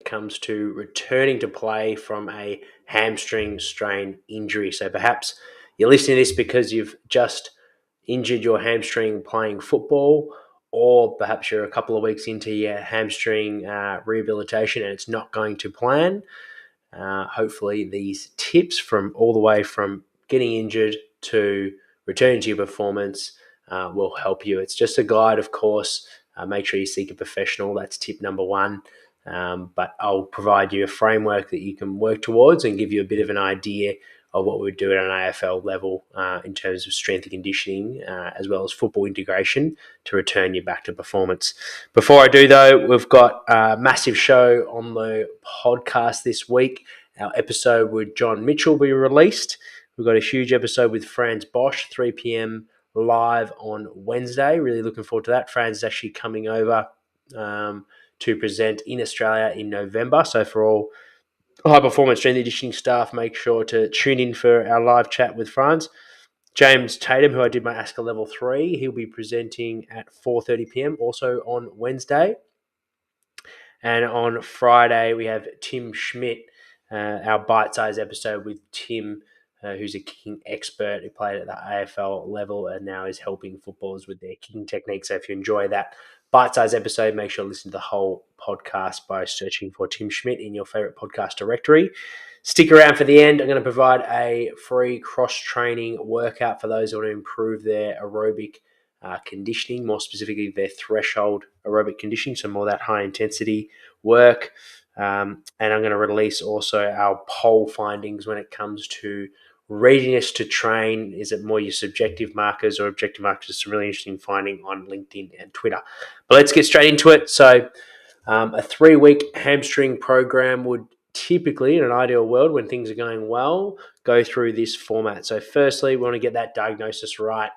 it comes to returning to play from a hamstring strain injury. So perhaps you're listening to this because you've just injured your hamstring playing football, or perhaps you're a couple of weeks into your hamstring rehabilitation and it's not going to plan. Hopefully, these tips from all the way from getting injured to returning to your performance will help you. It's just a guide, of course. Make sure you seek a professional. That's tip number one. But I'll provide you a framework that you can work towards and give you a bit of an idea of what we would do at an AFL level in terms of strength and conditioning, as well as football integration to return you back to performance. Before I do, though, we've got a massive show on the podcast this week. Our episode with John Mitchell will be released. We've got a huge episode with Franz Bosch, 3 p.m. live on Wednesday. Really looking forward to that. Franz is actually coming over to present in Australia in November. So for all high performance strength and conditioning staff, make sure to tune in for our live chat with Franz. James Tatum, who I did my ASCA Level 3, he'll be presenting at 4:30 p.m. also on Wednesday. And on Friday, we have Tim Schmidt, our bite-sized episode with Tim, who's a kicking expert who played at the AFL level and now is helping footballers with their kicking techniques. So if you enjoy that bite-sized episode, make sure to listen to the whole podcast by searching for Tim Schmidt in your favorite podcast directory. Stick around for the end. I'm going to provide a free cross-training workout for those who want to improve their aerobic conditioning, more specifically their threshold aerobic conditioning, so more that high intensity work. And I'm going to release also our poll findings when it comes to readiness to train. Is it more your subjective markers or objective markers? It's a really interesting finding on LinkedIn and Twitter. But let's get straight into it. So a 3-week hamstring program would typically, in an ideal world, when things are going well, go through this format. So firstly, we want to get that diagnosis right.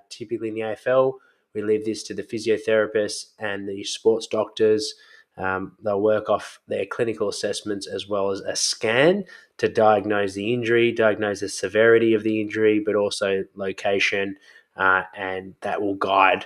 Typically in the AFL, we leave this to the physiotherapists and the sports doctors. They'll work off their clinical assessments as well as a scan to diagnose the injury, diagnose the severity of the injury, but also location, and that will guide,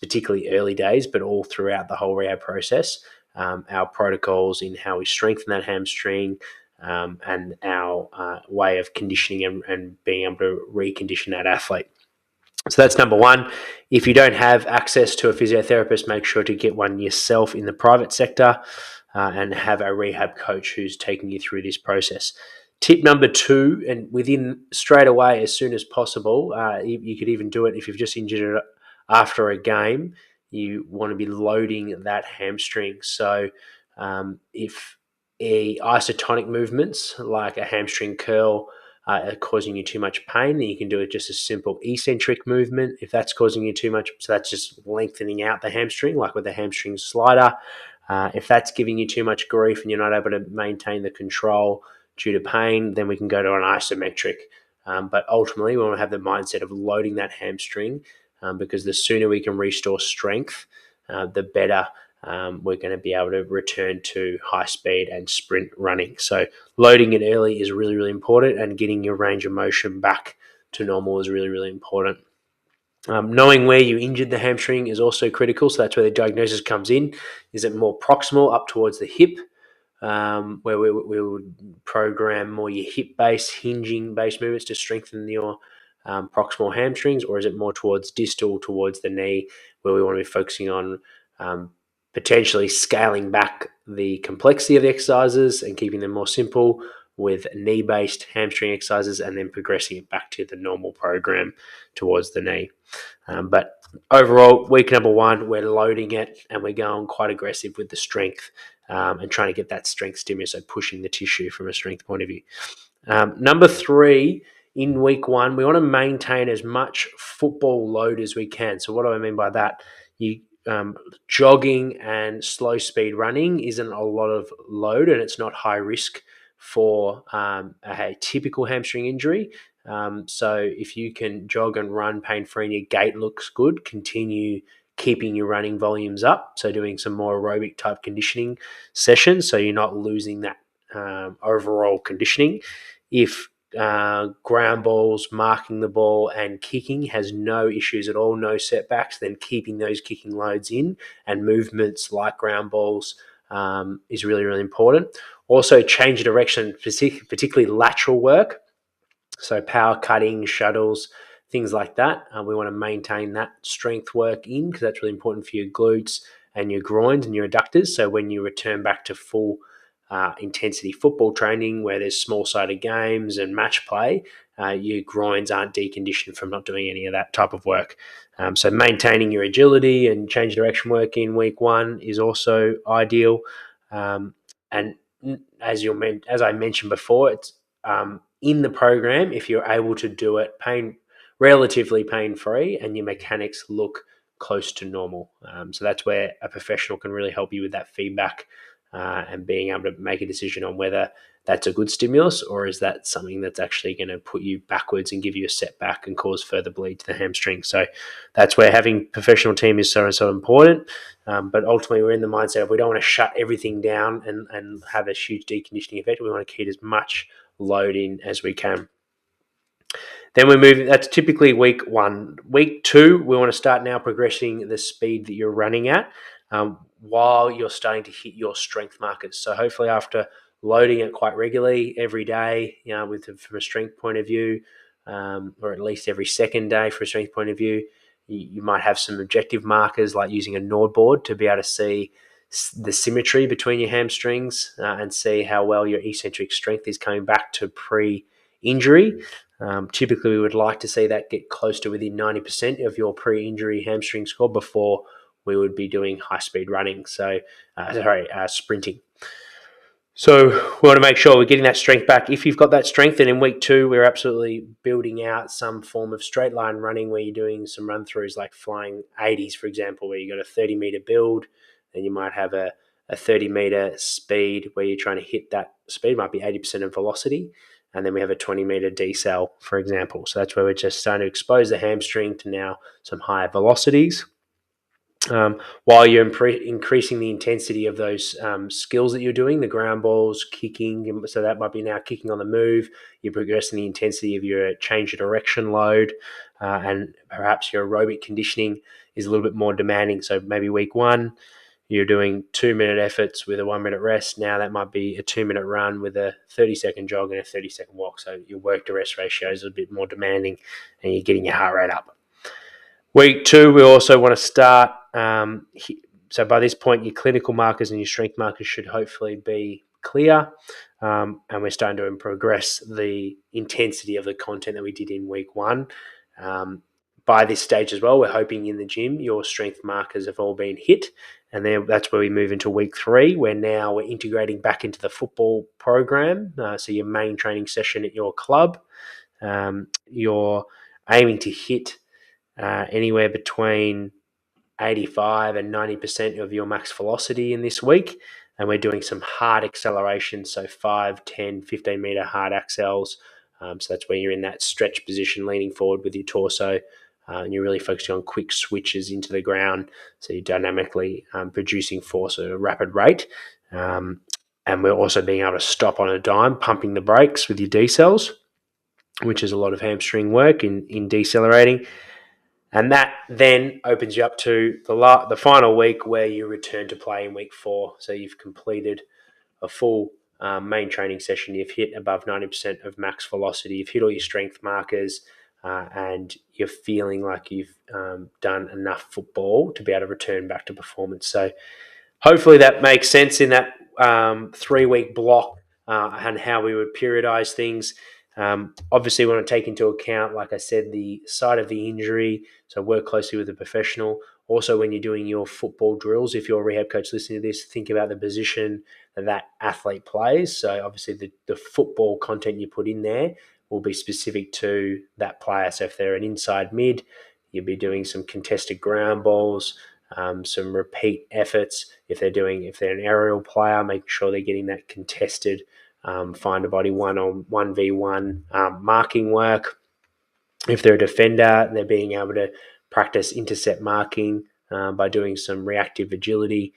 particularly early days, but all throughout the whole rehab process, our protocols in how we strengthen that hamstring, and our way of conditioning and being able to recondition that athlete. So that's number one. If you don't have access to a physiotherapist, make sure to get one yourself in the private sector and have a rehab coach who's taking you through this process. Tip number two, and within straight away as soon as possible, you could even do it if you've just injured it after a game, you want to be loading that hamstring. So if isotonic movements like a hamstring curl are causing you too much pain, then you can do it just a simple eccentric movement. If that's causing you too much, so that's just lengthening out the hamstring, like with the hamstring slider. If that's giving you too much grief and you're not able to maintain the control due to pain, then we can go to an isometric. But ultimately, we want to have the mindset of loading that hamstring, because the sooner we can restore strength, the better we're going to be able to return to high speed and sprint running. So loading it early is really, really important, and getting your range of motion back to normal is really, really important. Knowing where you injured the hamstring is also critical. So that's where the diagnosis comes in. Is it more proximal up towards the hip, where we would program more your hip-based, hinging-based movements to strengthen your proximal hamstrings, or is it more towards distal, towards the knee, where we want to be focusing on potentially scaling back the complexity of the exercises and keeping them more simple with knee-based hamstring exercises, and then progressing it back to the normal program towards the knee. But overall, week number one, we're loading it and we're going quite aggressive with the strength, and trying to get that strength stimulus, so pushing the tissue from a strength point of view. Number three, in week one, we want to maintain as much football load as we can. So what do I mean by that? Jogging and slow speed running isn't a lot of load, and it's not high risk for a typical hamstring injury. So if you can jog and run pain-free and your gait looks good, continue keeping your running volumes up. So doing some more aerobic type conditioning sessions, so you're not losing that overall conditioning. If ground balls, marking the ball and kicking has no issues at all, no setbacks, then keeping those kicking loads in, and movements like ground balls is really, really important. Also, change of direction, particularly lateral work. So power cutting, shuttles, things like that. We want to maintain that strength work in because that's really important for your glutes and your groins and your adductors. So when you return back to full intensity football training where there's small-sided games and match play, your groins aren't deconditioned from not doing any of that type of work. So maintaining your agility and change direction work in week one is also ideal. And as I mentioned before, it's in the program if you're able to do it relatively pain free and your mechanics look close to normal. So that's where a professional can really help you with that feedback and being able to make a decision on whether that's a good stimulus or is that something that's actually going to put you backwards and give you a setback and cause further bleed to the hamstring. So that's where having a professional team is so important. But ultimately, we're in the mindset of we don't want to shut everything down and have a huge deconditioning effect. We want to keep as much load in as we can. Then we're moving, that's typically week one. Week two, we want to start now progressing the speed that you're running at while you're starting to hit your strength markers. So hopefully after loading it quite regularly every day, from a strength point of view, or at least every second day from a strength point of view, you might have some objective markers like using a Nord board to be able to see the symmetry between your hamstrings and see how well your eccentric strength is coming back to pre-injury. Typically, we would like to see that get close to within 90% of your pre-injury hamstring score before we would be doing high-speed running. Sprinting. So we want to make sure we're getting that strength back. If you've got that strength, then in week two, we're absolutely building out some form of straight line running where you're doing some run-throughs like flying 80s, for example, where you've got a 30-meter build, and you might have a 30-meter speed where you're trying to hit that speed, might be 80% of velocity, and then we have a 20-meter decel, for example. So that's where we're just starting to expose the hamstring to now some higher velocities. While you're increasing the intensity of those skills that you're doing, the ground balls, kicking, so that might be now kicking on the move, you're progressing the intensity of your change of direction load, and perhaps your aerobic conditioning is a little bit more demanding. So maybe week one, you're doing 2-minute efforts with a 1-minute rest. Now that might be a 2-minute run with a 30-second jog and a 30-second walk. So your work to rest ratio is a bit more demanding and you're getting your heart rate up. Week two, we also want to start. So by this point, your clinical markers and your strength markers should hopefully be clear. And we're starting to progress the intensity of the content that we did in week one. By this stage as well, we're hoping in the gym, your strength markers have all been hit. And then that's where we move into week three, where now we're integrating back into the football program. So your main training session at your club, you're aiming to hit anywhere between 85 and 90% of your max velocity in this week. And we're doing some hard acceleration, so 5, 10, 15-meter hard accels. So that's where you're in that stretch position, leaning forward with your torso. And you're really focusing on quick switches into the ground. So you're dynamically producing force at a rapid rate. And we're also being able to stop on a dime, pumping the brakes with your decels, which is a lot of hamstring work in decelerating. And that then opens you up to the final week where you return to play in week 4. So you've completed a full main training session. You've hit above 90% of max velocity. You've hit all your strength markers and you're feeling like you've done enough football to be able to return back to performance. So hopefully that makes sense in that 3-week block and how we would periodize things. Obviously, we want to take into account, like I said, the site of the injury, so work closely with a professional. Also, when you're doing your football drills, if you're a rehab coach listening to this, think about the position that athlete plays. So obviously the football content you put in there will be specific to that player. So if they're an inside mid, you'll be doing some contested ground balls, some repeat efforts. If they're an aerial player, making sure they're getting that contested find a body 1v1 marking work. If they're a defender, they're being able to practice intercept marking by doing some reactive agility.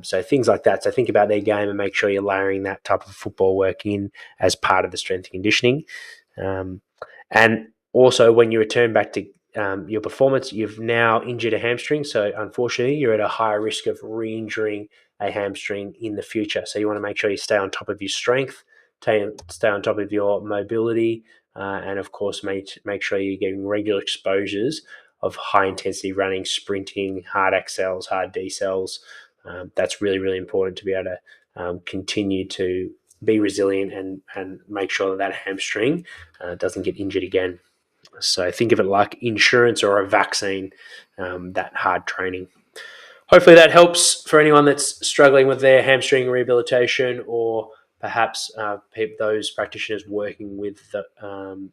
So things like that. So think about their game and make sure you're layering that type of football work in as part of the strength and conditioning. And also when you return back to your performance, you've now injured a hamstring. So unfortunately, you're at a higher risk of re-injuring a hamstring in the future. So you want to make sure you stay on top of your strength, stay on top of your mobility, and of course make sure you're getting regular exposures of high intensity running, sprinting, hard accels, hard decels. That's really, really important to be able to continue to be resilient and make sure that hamstring doesn't get injured again. So think of it like insurance or a vaccine, that hard training. Hopefully that helps for anyone that's struggling with their hamstring rehabilitation, or perhaps those practitioners working with the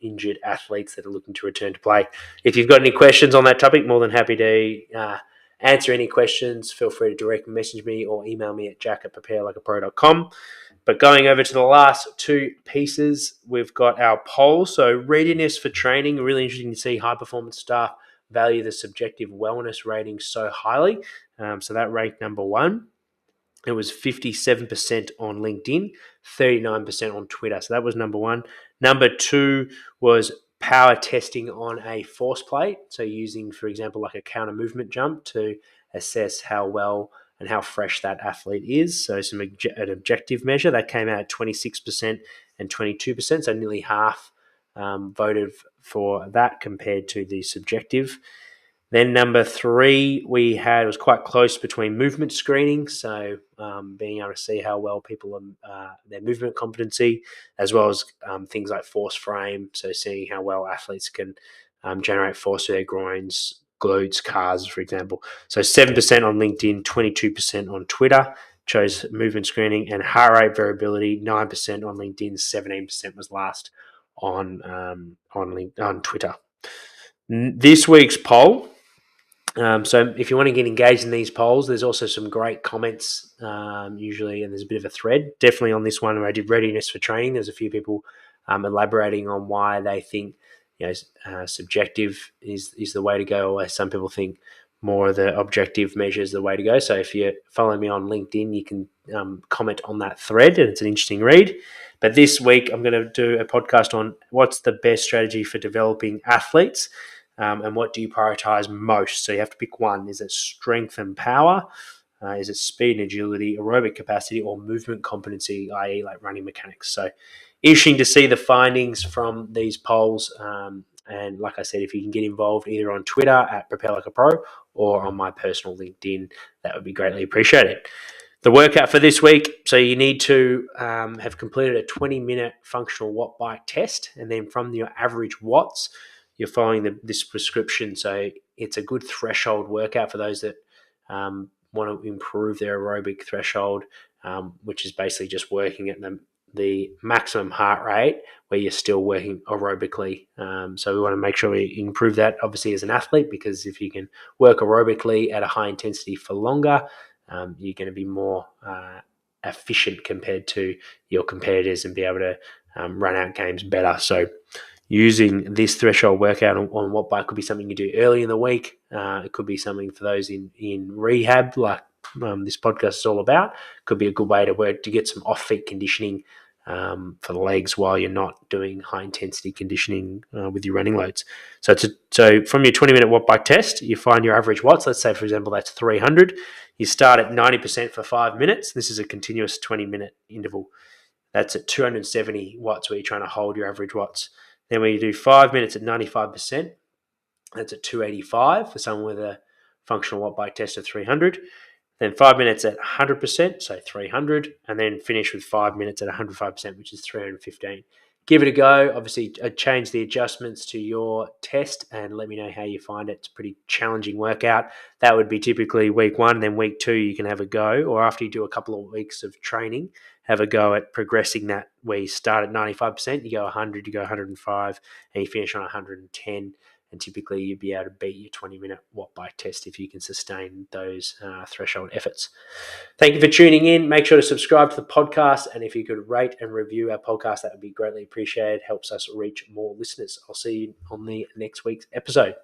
injured athletes that are looking to return to play. If you've got any questions on that topic, more than happy to answer any questions. Feel free to direct message me or email me at jack@preparelikeapro.com. But going over to the last two pieces, we've got our poll. So readiness for training, really interesting to see high performance staff value the subjective wellness rating so highly. So that ranked number one. It was 57% on LinkedIn, 39% on Twitter. So that was number one. Number two was power testing on a force plate. So using, for example, like a counter movement jump to assess how well and how fresh that athlete is. So an objective measure that came out at 26% and 22%. So nearly half voted for that compared to the subjective. Then number three, was quite close between movement screening, so being able to see how well people their movement competency, as well as things like force frame, so seeing how well athletes can generate force through their groins, glutes, calves, for example. So 7% on LinkedIn, 22% on Twitter chose movement screening, and heart rate variability, 9% on LinkedIn, 17% was last on Twitter. This week's poll. So if you want to get engaged in these polls, there's also some great comments usually, and there's a bit of a thread. Definitely on this one where I did readiness for training, there's a few people elaborating on why they think subjective is the way to go, or some people think more of the objective measure is the way to go. So if you follow me on LinkedIn, you can comment on that thread, and it's an interesting read. But this week, I'm going to do a podcast on what's the best strategy for developing athletes. And what do you prioritize most? So you have to pick one. Is it strength and power? Is it speed and agility, aerobic capacity, or movement competency, i.e. like running mechanics? So interesting to see the findings from these polls. And like I said, if you can get involved either on Twitter at Prepare Like a Pro or on my personal LinkedIn, that would be greatly appreciated. The workout for this week, so you need to have completed a 20-minute functional watt bike test, and then from your average watts, you're following this prescription. So it's a good threshold workout for those that want to improve their aerobic threshold, which is basically just working at the maximum heart rate where you're still working aerobically. So we want to make sure we improve that, obviously, as an athlete, because if you can work aerobically at a high intensity for longer, you're going to be more efficient compared to your competitors and be able to run out games better. So using this threshold workout on watt bike could be something you do early in the week. It could be something for those in rehab, like this podcast is all about. Could be a good way to get some off-feet conditioning for the legs while you're not doing high-intensity conditioning with your running loads. So from your 20-minute watt bike test, you find your average watts. Let's say, for example, that's 300. You start at 90% for 5 minutes. This is a continuous 20-minute interval. That's at 270 watts where you're trying to hold your average watts. Then when you do 5 minutes at 95%, that's at 285 for someone with a functional watt bike test of 300. Then 5 minutes at 100%, so 300, and then finish with 5 minutes at 105%, which is 315. Give it a go. Obviously, change the adjustments to your test and let me know how you find it. It's a pretty challenging workout. That would be typically week one. Then week two, you can have a go, or after you do a couple of weeks of training, have a go at progressing that, where you start at 95%, you go 100, you go 105, and you finish on 110. And typically you'd be able to beat your 20-minute watt bike test if you can sustain those threshold efforts. Thank you for tuning in. Make sure to subscribe to the podcast. And if you could rate and review our podcast, that would be greatly appreciated. Helps us reach more listeners. I'll see you on the next week's episode.